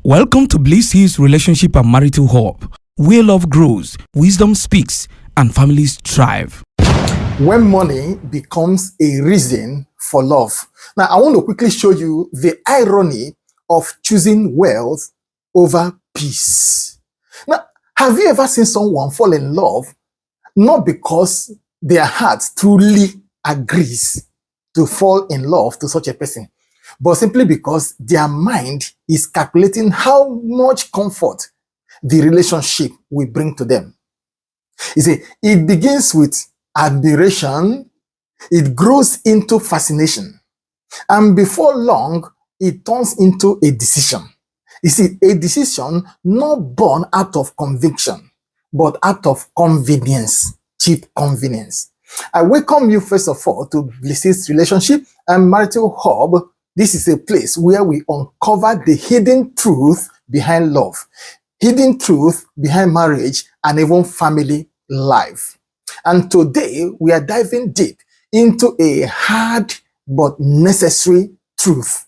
Welcome to Bliss Hills Relationship and Marital Hub, where love grows, wisdom speaks, and families thrive. When money becomes a reason for love. Now, I want to quickly show you the irony of choosing wealth over peace. Now, have you ever seen someone fall in love not because their heart truly agrees to fall in love to such a person, but simply because their mind is calculating how much comfort the relationship will bring to them? You see, it begins with admiration, it grows into fascination, and before long, it turns into a decision. You see, a decision not born out of conviction, but out of convenience, cheap convenience. I welcome you, first of all, to Bliss's Relationship and Marital Hub. This is a place where we uncover the hidden truth behind love, hidden truth behind marriage, and even family life. And today, we are diving deep into a hard but necessary truth.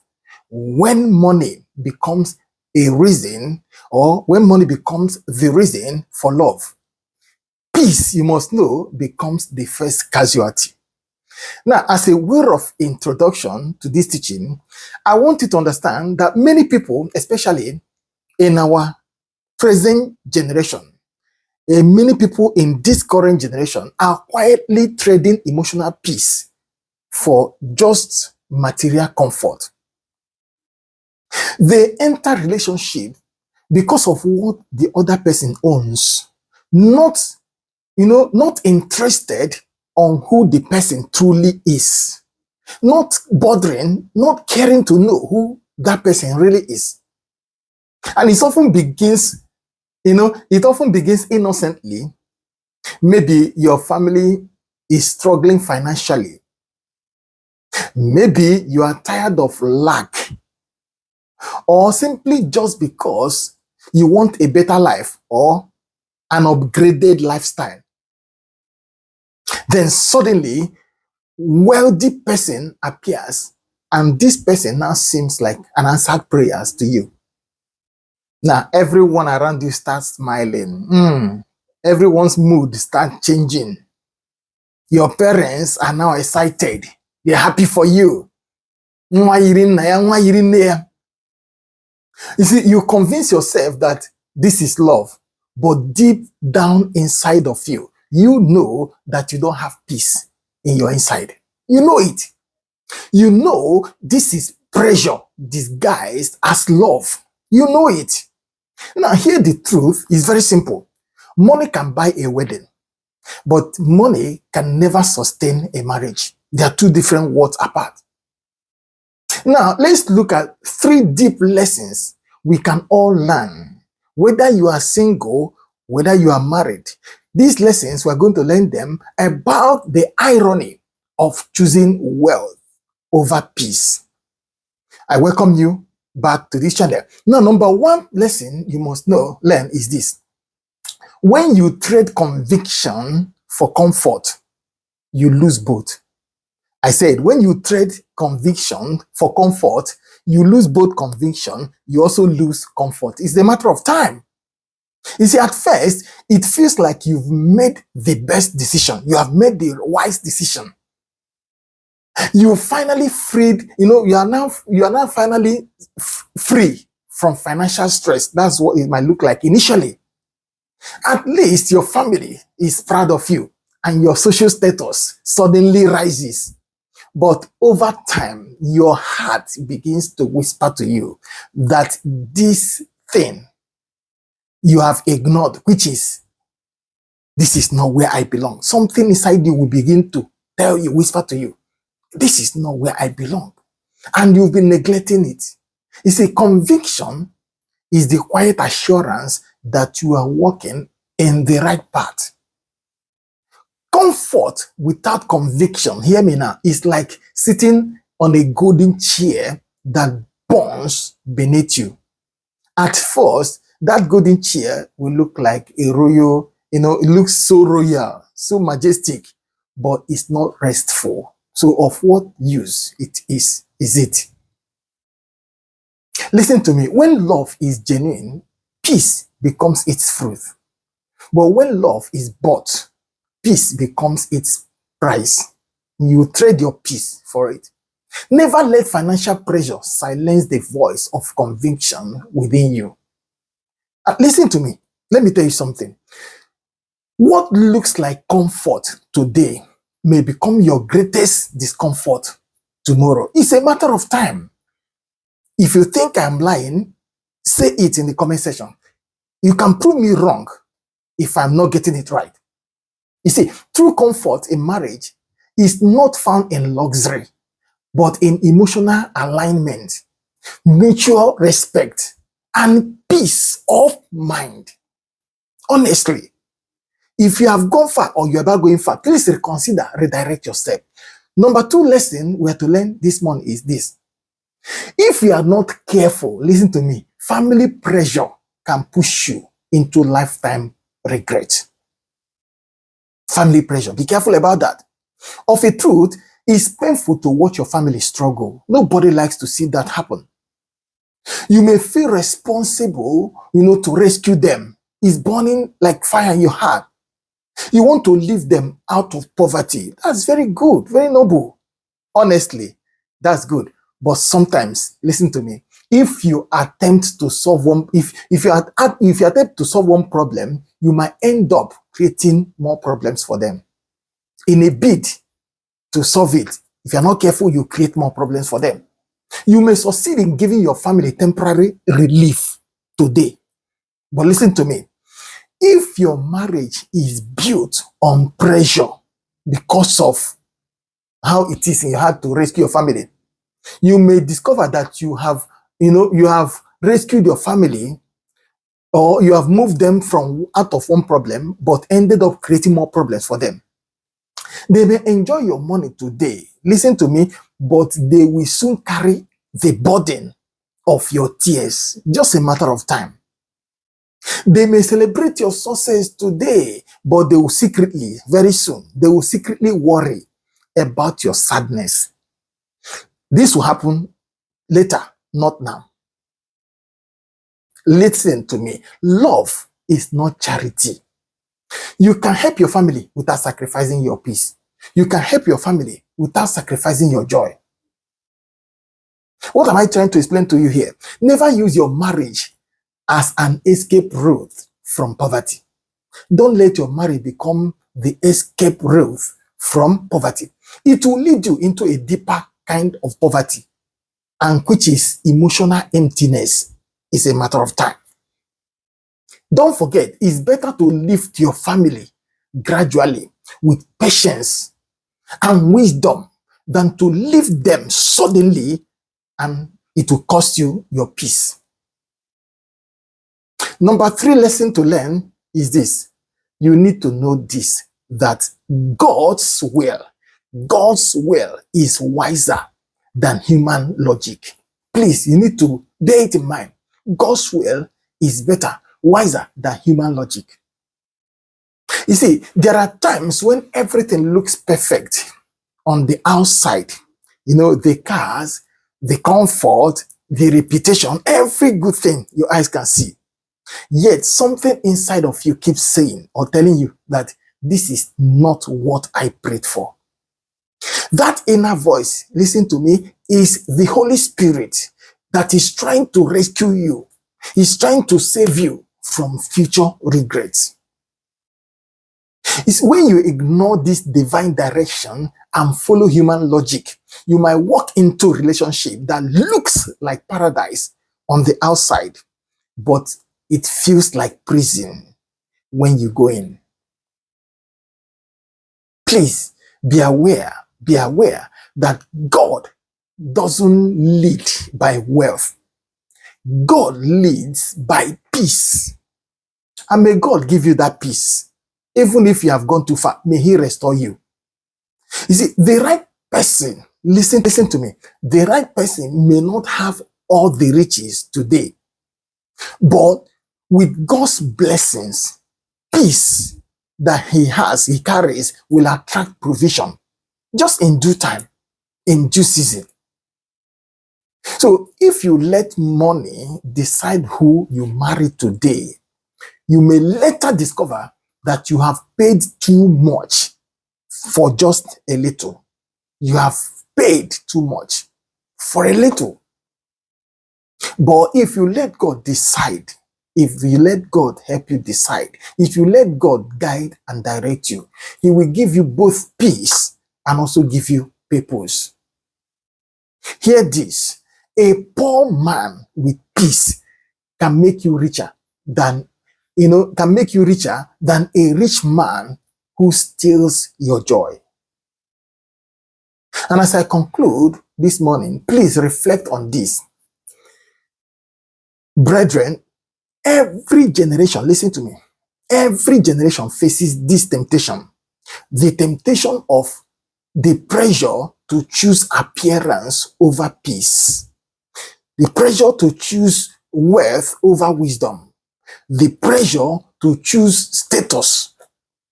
When money becomes a reason, or when money becomes the reason for love, peace, you must know, becomes the first casualty. Now, as a word of introduction to this teaching, I want you to understand that many people, especially in our present generation, many people in this current generation are quietly trading emotional peace for just material comfort. They enter relationship because of what the other person owns, not interested on who the person truly is, not bothering, not caring to know who that person really is. And it often begins innocently. Maybe your family is struggling financially. Maybe you are tired of lack, or simply just because you want a better life or an upgraded lifestyle. Then suddenly, wealthy person appears, and this person now seems like an answered prayers to you. Now, everyone around you starts smiling. Everyone's mood starts changing. Your parents are now excited. They're happy for you. You see, you convince yourself that this is love, but deep down inside of you, you know that you don't have peace in your inside. You know it. You know this is pressure disguised as love. You know it. Now, here the truth is very simple. Money can buy a wedding, but money can never sustain a marriage. They are two different worlds apart. Now, let's look at 3 deep lessons we can all learn. Whether you are single, whether you are married, these lessons, we're going to learn them about the irony of choosing wealth over peace. I welcome you back to this channel. Now, number 1 lesson you must learn is this. When you trade conviction for comfort, you lose both. I said, when you trade conviction for comfort, you lose both conviction, you also lose comfort. It's a matter of time. You see, at first, it feels like you've made the best decision. You have made the wise decision. You finally freed, you are now finally free from financial stress. That's what it might look like initially. At least your family is proud of you and your social status suddenly rises. But over time, your heart begins to whisper to you that this thing you have ignored, which is, this is not where I belong. Something inside you will begin to tell you, whisper to you, this is not where I belong. And you've been neglecting it. It's a conviction is the quiet assurance that you are walking in the right path. Comfort without conviction, hear me now, is like sitting on a golden chair that burns beneath you. At first, that golden chair will look like a royal, it looks so royal, so majestic, but it's not restful. So of what use it is it? Listen to me. When love is genuine, peace becomes its fruit. But when love is bought, peace becomes its price. You trade your peace for it. Never let financial pressure silence the voice of conviction within you. Listen to me. Let me tell you something. What looks like comfort today may become your greatest discomfort tomorrow. It's a matter of time. If you think I'm lying, say it in the comment section. You can prove me wrong if I'm not getting it right. You see, true comfort in marriage is not found in luxury, but in emotional alignment, mutual respect, and peace of mind. Honestly, if you have gone far or you're about going far, please reconsider, redirect your step. Number 2 lesson we have to learn this morning is this. If you are not careful, listen to me, family pressure can push you into lifetime regret. Family pressure, be careful about that. Of a truth, it's painful to watch your family struggle. Nobody likes to see that happen. You may feel responsible, to rescue them. It's burning like fire in your heart. You want to lift them out of poverty. That's very good, very noble. Honestly, that's good. But sometimes, listen to me, if you attempt to solve if you attempt to solve one problem, you might end up creating more problems for them. In a bid to solve it, if you're not careful, you create more problems for them. You may succeed in giving your family temporary relief today. But listen to me, if your marriage is built on pressure because of how it is in your heart to rescue your family, you may discover that you have rescued your family, or you have moved them from out of one problem, but ended up creating more problems for them. They may enjoy your money today, listen to me, but they will soon carry the burden of your tears. Just a matter of time. They may celebrate your success today, but they will very soon, worry about your sadness. This will happen later, not now. Listen to me. Love is not charity. You can help your family without sacrificing your peace. You can help your family without sacrificing your joy. What am I trying to explain to you here? Never use your marriage as an escape route from poverty. Don't let your marriage become the escape route from poverty. It will lead you into a deeper kind of poverty, and which is emotional emptiness. It's a matter of time. Don't forget, it's better to lift your family gradually with patience and wisdom than to lift them suddenly and it will cost you your peace. Number 3 lesson to learn is this. You need to know this, that God's will is wiser than human logic. Please, you need to bear it in mind. God's will is better, wiser than human logic. You see, there are times when everything looks perfect on the outside. The cars, the comfort, the reputation, every good thing your eyes can see. Yet something inside of you keeps saying or telling you that this is not what I prayed for. That inner voice, listen to me, is the Holy Spirit that is trying to rescue you. He's trying to save you from future regrets. It's when you ignore this divine direction and follow human logic, you might walk into a relationship that looks like paradise on the outside, but it feels like prison when you go in. Please be aware that God doesn't lead by wealth. God leads by peace. And may God give you that peace. Even if you have gone too far, may He restore you. You see, the right person, listen to me, the right person may not have all the riches today, but with God's blessings, peace that he carries will attract provision just in due time, in due season. So if you let money decide who you marry today, you may later discover that you have paid too much for just a little. You have paid too much for a little. But if you let God decide, if you let God help you decide, if you let God guide and direct you, He will give you both peace and also give you purpose. Hear this: a poor man with peace can make you richer than a rich man who steals your joy. And as I conclude this morning, please reflect on this. Brethren, every generation, listen to me, every generation faces this temptation. The temptation of the pressure to choose appearance over peace. The pressure to choose wealth over wisdom. The pressure to choose status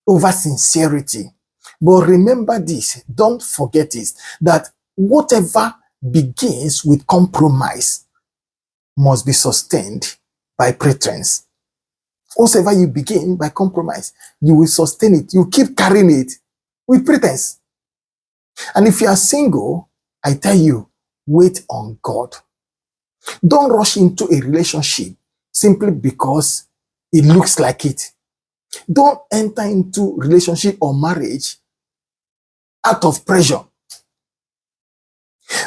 over sincerity. But remember this, don't forget this, that whatever begins with compromise must be sustained by pretense. Whatever you begin by compromise, you will sustain it. You keep carrying it with pretense. And if you are single, I tell you, wait on God. Don't rush into a relationship simply because it looks like it. Don't enter into relationship or marriage out of pressure.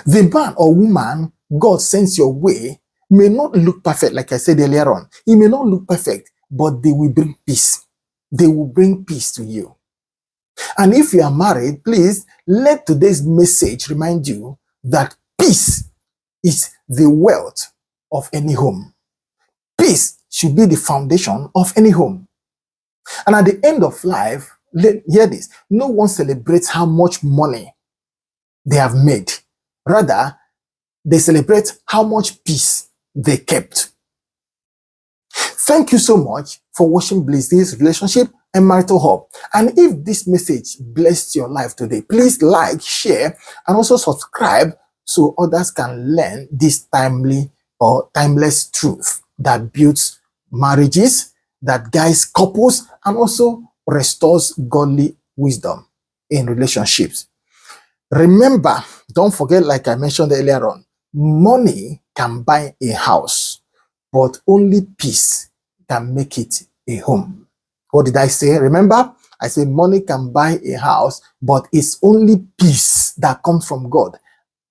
The man or woman God sends your way may not look perfect, like I said earlier on. It may not look perfect, but they will bring peace. They will bring peace to you. And if you are married, please let today's message remind you that peace is the wealth of any home. Peace should be the foundation of any home. And at the end of life, hear this, no one celebrates how much money they have made. Rather, they celebrate how much peace they kept. Thank you so much for watching Bliss This Relationship and Marital Hub. And if this message blessed your life today, please like, share, and also subscribe so others can learn this timely or timeless truth that builds marriages, that guides couples, and also restores godly wisdom in relationships. Remember, don't forget, like I mentioned earlier on, money can buy a house, but only peace can make it a home. What did I say? Remember, I said money can buy a house, but it's only peace that comes from God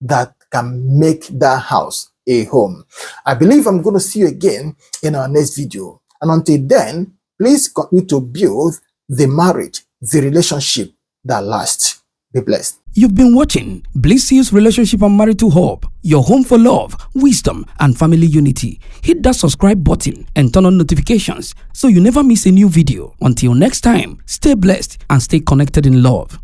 that can make that house a home. I believe I'm going to see you again in our next video. And until then, please continue to build the marriage, the relationship that lasts. Be blessed. You've been watching Bliss Hills Relationship and Marital Hub, your home for love, wisdom, and family unity. Hit that subscribe button and turn on notifications so you never miss a new video. Until next time, stay blessed and stay connected in love.